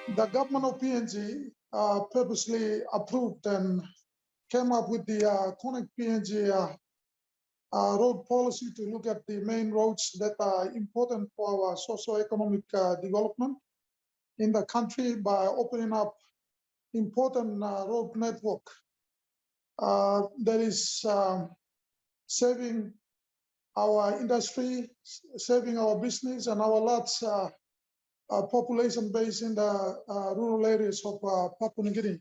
The government of PNG purposely approved and came up with the Connect PNG road policy to look at the main roads that are important for our socio-economic development in the country by opening up important road network that is saving our industry, saving our business and our large population base in the rural areas of Papua New Guinea.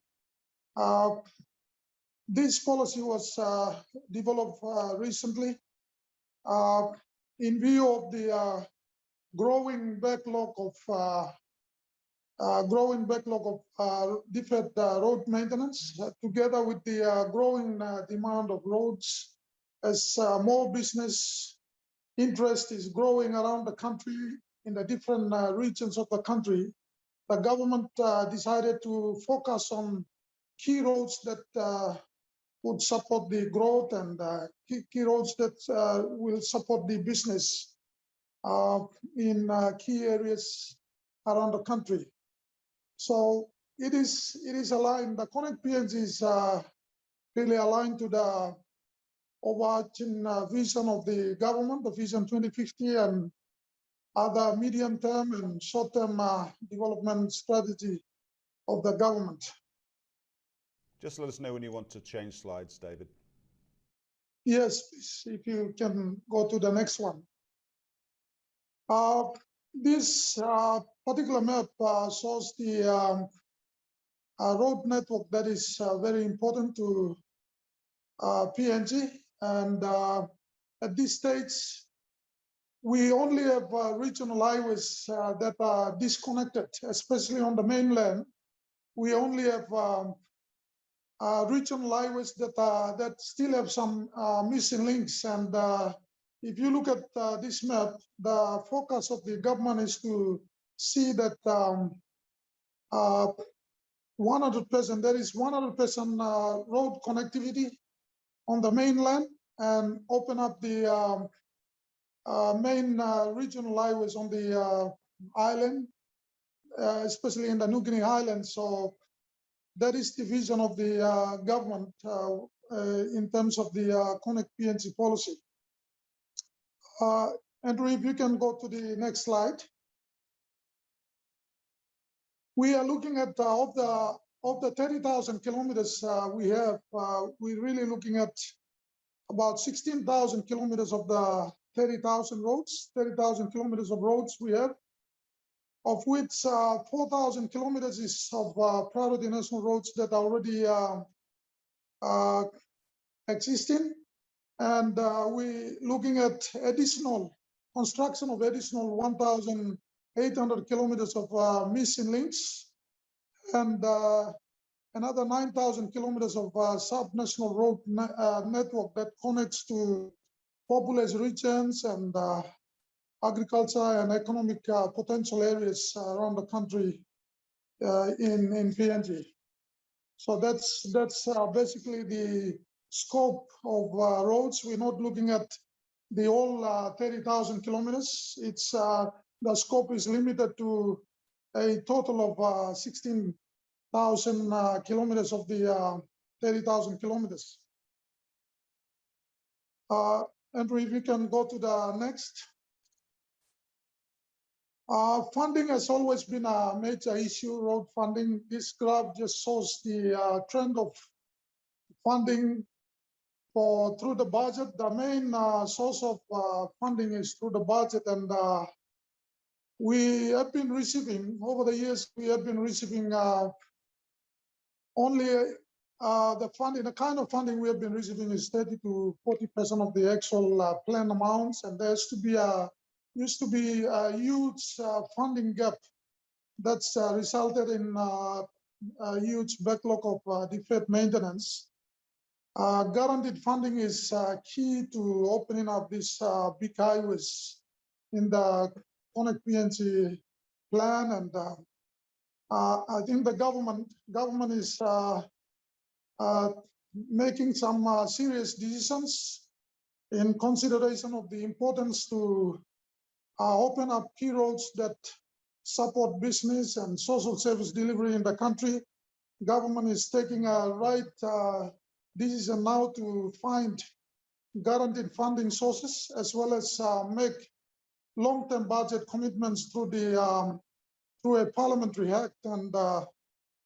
This policy was developed recently in view of the growing backlog of different road maintenance, together with the growing demand of roads as more business interest is growing around the country in the different regions of the country. The government decided to focus on key roads that would support the growth and key roads that will support the business in key areas around the country. So it is aligned. The Connect PNG is really aligned to the overarching vision of the government, the Vision 2050, and other medium-term and short-term development strategy of the government. Just let us know when you want to change slides, David. Yes, please, if you can go to the next one. This particular map shows the road network that is very important to PNG. And at this stage, we only have regional highways that are disconnected, especially on the mainland. We only have regional highways that still have some missing links. And if you look at this map, the focus of the government is to see that 100%, there is 100% road connectivity on the mainland and open up the main regional highways on the island, especially in the New Guinea Islands. So that is the vision of the government in terms of the Connect PNG policy. Andrew, if you can go to the next slide. We are looking at of the 30,000 kilometers we have, we're really looking at about 16,000 kilometers of the 30,000 kilometers of roads we have, of which 4,000 kilometers is of priority national roads that are already existing. And we're looking at additional construction of additional 1,800 kilometers of missing links, and another 9,000 kilometers of sub-national road network that connects to populous regions and agriculture and economic potential areas around the country in PNG. So that's basically the scope of roads. We're not looking at the whole 30,000 kilometers. It's the scope is limited to a total of 16,000 kilometers of the 30,000 kilometers. Andrew, if you can go to the next. Funding has always been a major issue, road funding. This graph just shows the trend of funding through the budget. The main source of funding is through the budget, and we have been receiving, over the years, we have been receiving only the funding, the kind of funding we have been receiving is 30 to 40% of the actual planned amounts, and there used to be a huge funding gap that's resulted in a huge backlog of deferred maintenance. Guaranteed funding is key to opening up these big highways in the Connect PNG plan, and I think the government is making some serious decisions in consideration of the importance to open up key roads that support business and social service delivery in the country. Government is taking a right decision now to find guaranteed funding sources, as well as make long-term budget commitments through a parliamentary act, and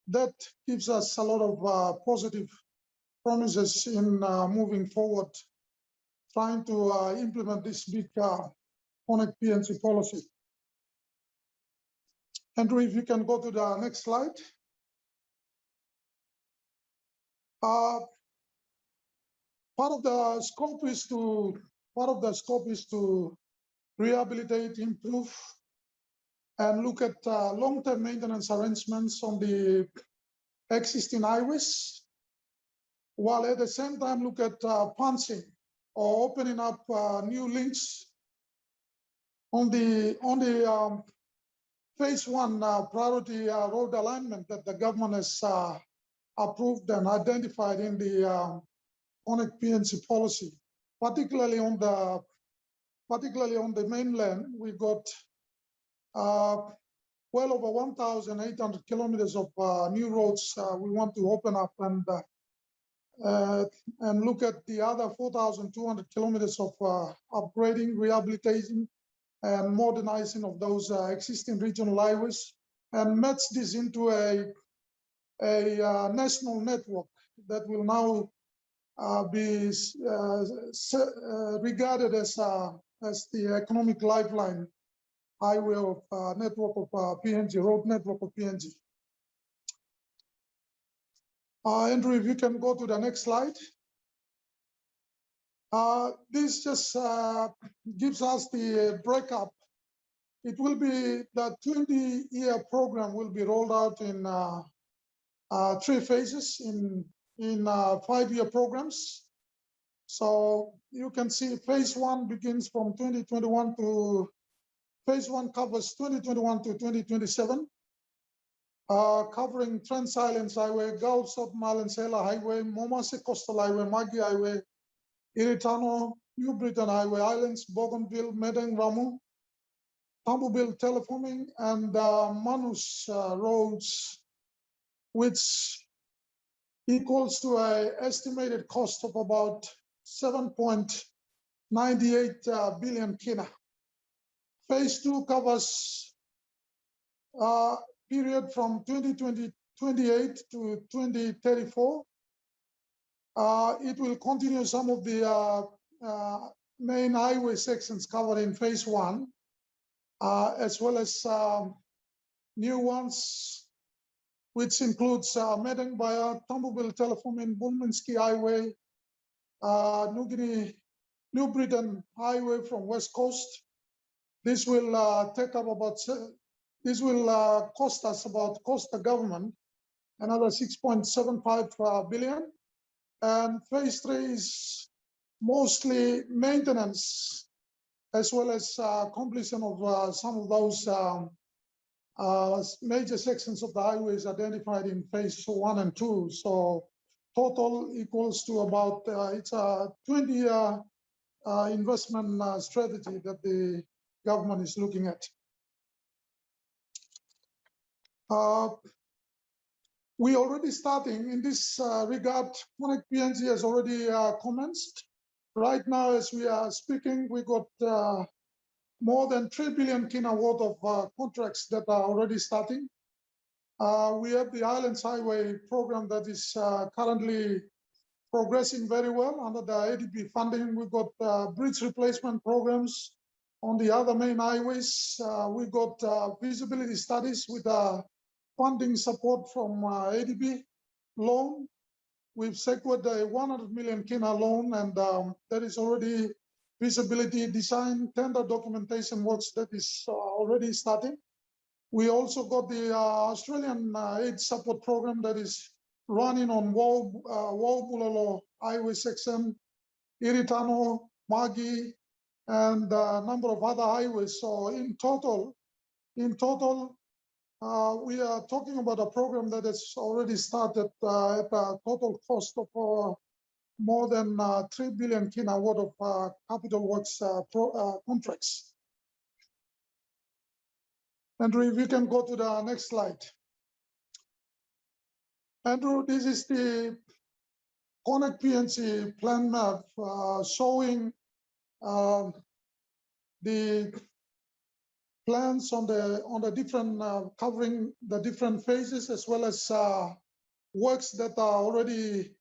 that gives us a lot of positive promises in moving forward, trying to implement this big Connect PNG policy. Andrew, if you can go to the next slide. Part of the scope is to rehabilitate, improve, and look at long-term maintenance arrangements on the existing highways, while at the same time look at punching or opening up new links on the phase one priority road alignment that the government has approved and identified in the Connect PNG policy, particularly on the mainland. We got well over 1,800 kilometers of new roads we want to open up, and look at the other 4,200 kilometers of upgrading, rehabilitation, and modernizing of those existing regional highways, and match this into a national network that will now be regarded as the economic lifeline highway of network of PNG, road network of PNG. Andrew, if you can go to the next slide. This just gives us the breakup. It will be the 20-year program will be rolled out in 3 phases in 5-year programs. So you can see phase 1 begins from 2021 to phase 1 covers 2021 to 2027, covering Trans Islands Highway, Gulf South Island Sela Highway, Momase Coastal Highway, Magi Highway, Iritano, New Britain Highway, Islands, Bougainville, Medang, Ramu, Tambubil, Teleforming, and Manus roads, which equals to an estimated cost of about 7.98 billion kina. Phase 2 covers period from 2028 to 2034. It will continue some of the main highway sections covered in phase 1, as well as new ones, which includes Medang Baya, Tambubil, Teleforming, Bulminski Highway, New Britain Highway from West Coast. This will cost the government another 6.75 billion. And phase 3 is mostly maintenance, as well as completion of some of those major sections of the highways identified in phase 1 and 2. So total equals to about, it's a 20-year investment strategy that the government is looking at. We already starting in this regard. Connect PNG has already commenced. Right now, as we are speaking, we got more than 3 billion kina worth of contracts that are already starting. We have the Islands Highway program that is currently progressing very well under the ADB funding. We got bridge replacement programs on the other main highways. We got feasibility studies with funding support from ADB loan. We've secured a 100 million kina loan, and there is already feasibility design tender documentation works that is already starting. We also got the Australian aid support program that is running on Wau-Bulalo Highway section, Iritano, Magi, and a number of other highways. So in total, we are talking about a program that has already started at a total cost of more than 3 billion kina worth of capital works contracts. Andrew, if you can go to the next slide. Andrew, this is the Connect PNG plan map showing the plans on the different covering the different phases, as well as works that are already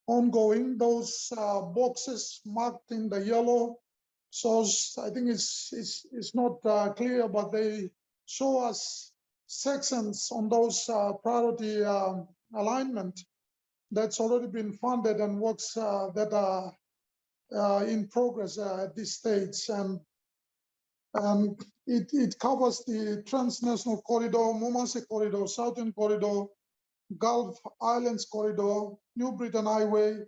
ongoing. Those boxes marked in the yellow shows, I think it's not clear, but they show us sections on those priority alignment that's already been funded and works that are in progress at this stage. And it covers the Transnational Corridor, Momase Corridor, Southern Corridor, Gulf Islands Corridor, New Britain Highway,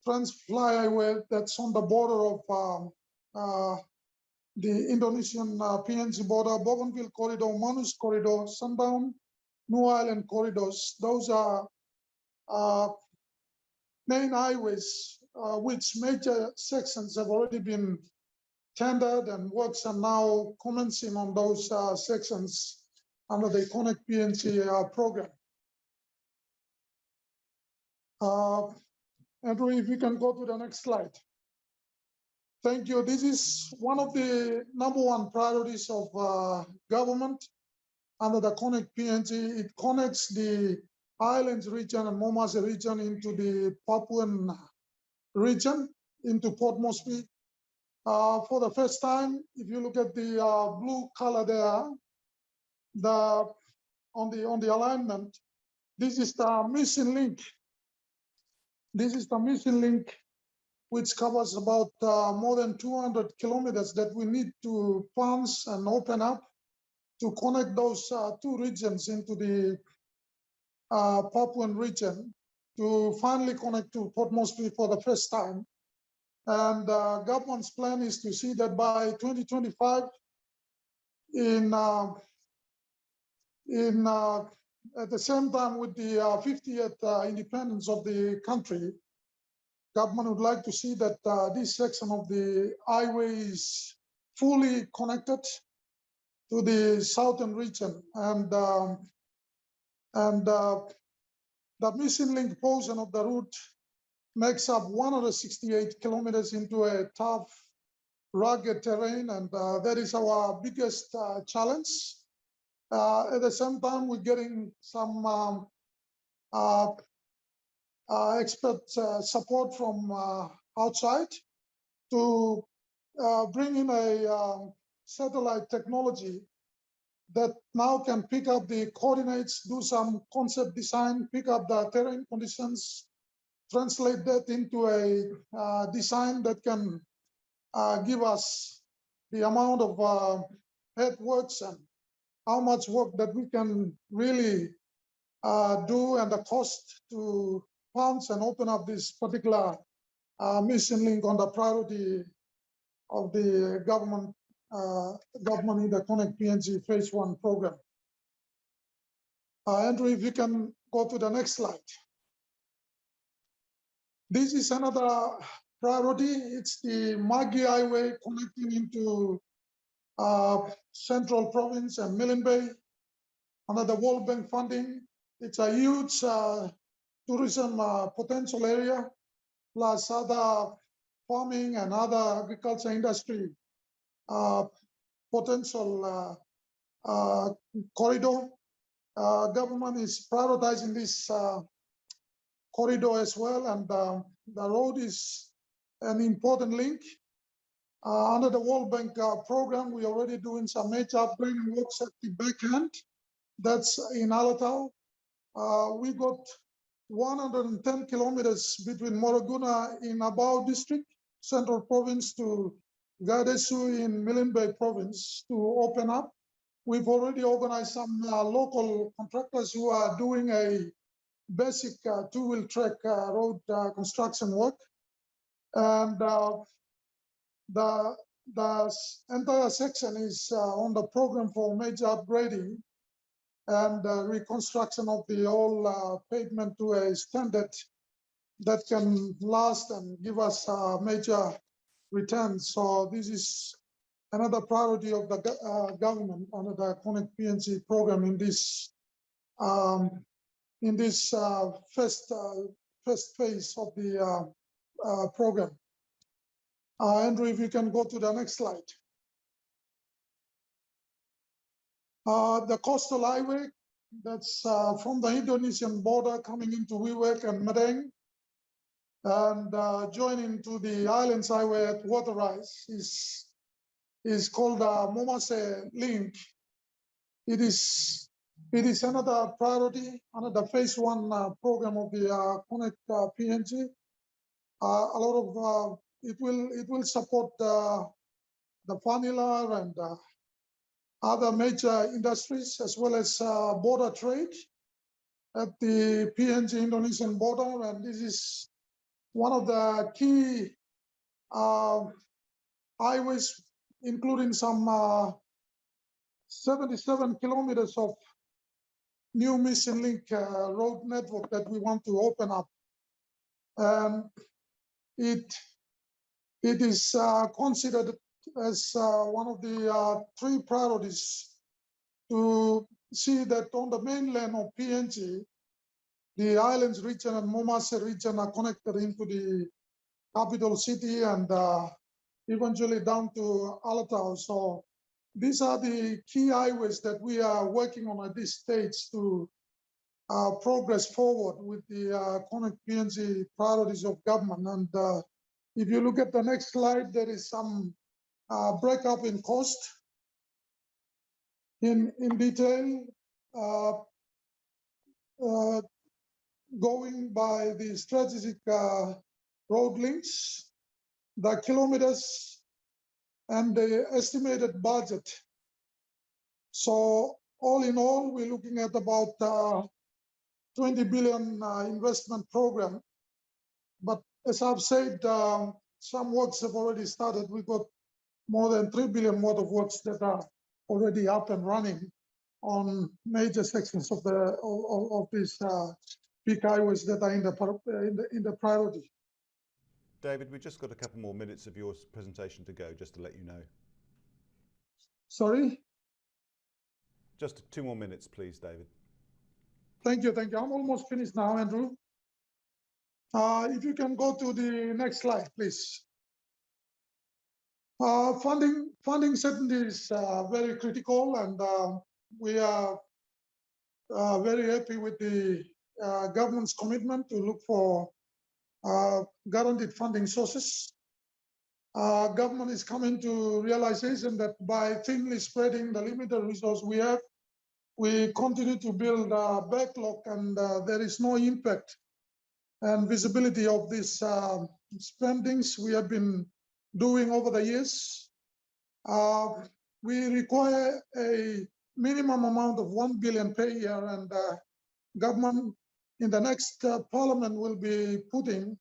Trans-Fly Highway that's on the border of the Indonesian PNG border, Bougainville Corridor, Manus Corridor, Sundown, New Island Corridors. Those are main highways, which major sections have already been tendered, and works are now commencing on those sections under the Connect PNG program. Andrew, if you can go to the next slide. Thank you. This is one of the #1 priorities of government under the Connect PNG. It connects the Islands region and Momase region into the Papuan region, into Port Moresby. For the first time, if you look at the blue color there, on the alignment, this is the missing link. This is the missing link, which covers about more than 200 kilometers that we need to punch and open up to connect those two regions into the Papuan region, to finally connect to Port Moresby for the first time. And government's plan is to see that by 2025, at the same time with the 50th independence of the country, government would like to see that this section of the highway is fully connected to the southern region. And the missing link portion of the route makes up 168 kilometers into a tough, rugged terrain, and that is our biggest challenge. At the same time, we're getting some expert support from outside to bring in a satellite technology that now can pick up the coordinates, do some concept design, pick up the terrain conditions, translate that into a design that can give us the amount of earthworks and how much work that we can really do, and the cost to punch and open up this particular missing link on the priority of the government in the Connect PNG Phase 1 program. Andrew, if you can go to the next slide. This is another priority. It's the Magi Highway connecting into Central Province and Milne Bay under the World Bank funding. It's a huge tourism potential area, plus other farming and other agriculture industry potential corridor. Government is prioritizing this corridor as well, and the road is an important link. Under the World Bank program, we're already doing some major upgrading works at the backhand. That's in Alatau. We got 110 kilometers between Moraguna in Abao district, Central Province, to Gadesu in Milne Bay Province to open up. We've already organized some local contractors who are doing a basic two-wheel track road construction work. And the entire section is on the program for major upgrading and reconstruction of the whole pavement to a standard that can last and give us major returns. So this is another priority of the government under the Connect PNG program in this first phase of the program. Andrew, if you can go to the next slide. The coastal highway that's from the Indonesian border coming into Wereh and Madang and joining to the Islands Highway at Wereh is called Momase Link. It is another priority, another phase one program of the Connect PNG. A lot of it will support the vanilla and other major industries, as well as border trade at the PNG Indonesian border. And this is one of the key highways, including some 77 kilometers of new missing link road network that we want to open up. And it is considered as one of the 3 priorities to see that on the mainland of PNG, the islands region and Momase region are connected into the capital city and eventually down to Alatau. So these are the key highways that we are working on at this stage to progress forward with the Connect PNG priorities of government. And if you look at the next slide, there is some breakup in cost in detail, going by the strategic road links, the kilometers, and the estimated budget. So all in all, we're looking at about 20 billion investment program. But as I've said, some works have already started. We've got more than 3 billion worth of works that are already up and running on major sections of these big highways that are in the priority. David, we've just got a couple more minutes of your presentation to go, just to let you know. Sorry? Just 2 more minutes, please, David. Thank you. I'm almost finished now, Andrew. If you can go to the next slide, please. Funding certainty is very critical, and we are very happy with the government's commitment to look for guaranteed funding sources. Government is coming to realization that by thinly spreading the limited resource we have, we continue to build a backlog, and there is no impact and visibility of these spendings we have been doing over the years. We require a minimum amount of 1 billion per year, and government in the next parliament will be putting,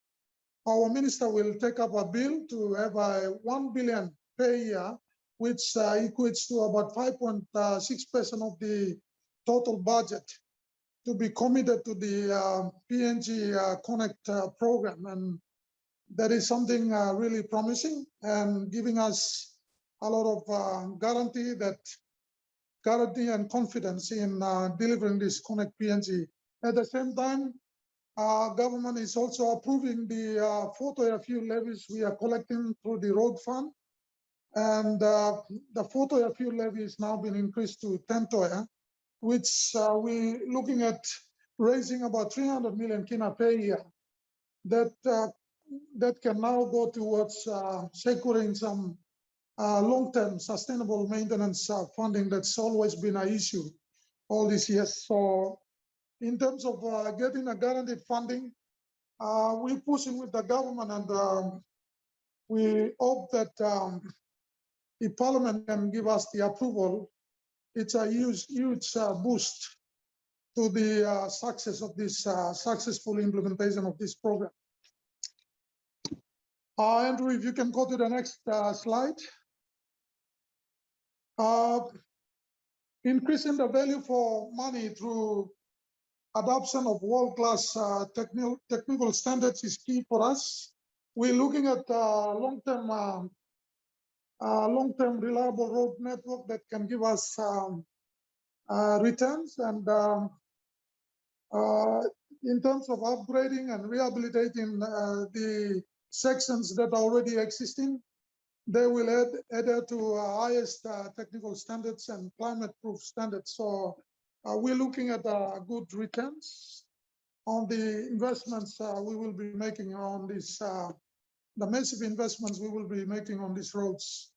our minister will take up a bill to have a 1 billion per year, which equates to about 5.6% of the total budget to be committed to the PNG Connect program. And that is something really promising and giving us a lot of guarantee and confidence in delivering this Connect PNG. At the same time, government is also approving the photo fuel levies we are collecting through the road fund. And the photo fuel levy is now been increased to 10 toya, which we're looking at raising about 300 million kina per year. That can now go towards securing some long-term sustainable maintenance funding that's always been an issue all these years. So in terms of getting a guaranteed funding, we're pushing with the government, and we hope that if Parliament can give us the approval, it's a huge boost to the success of this successful implementation of this program. Andrew, if you can go to the next slide. Increasing the value for money through adoption of world-class technical standards is key for us. We're looking at long-term long-term reliable road network that can give us returns. And in terms of upgrading and rehabilitating the sections that are already existing, they will adhere to highest technical standards and climate-proof standards. So we're looking at good returns on the investments we will be making on this, the massive investments we will be making on these roads.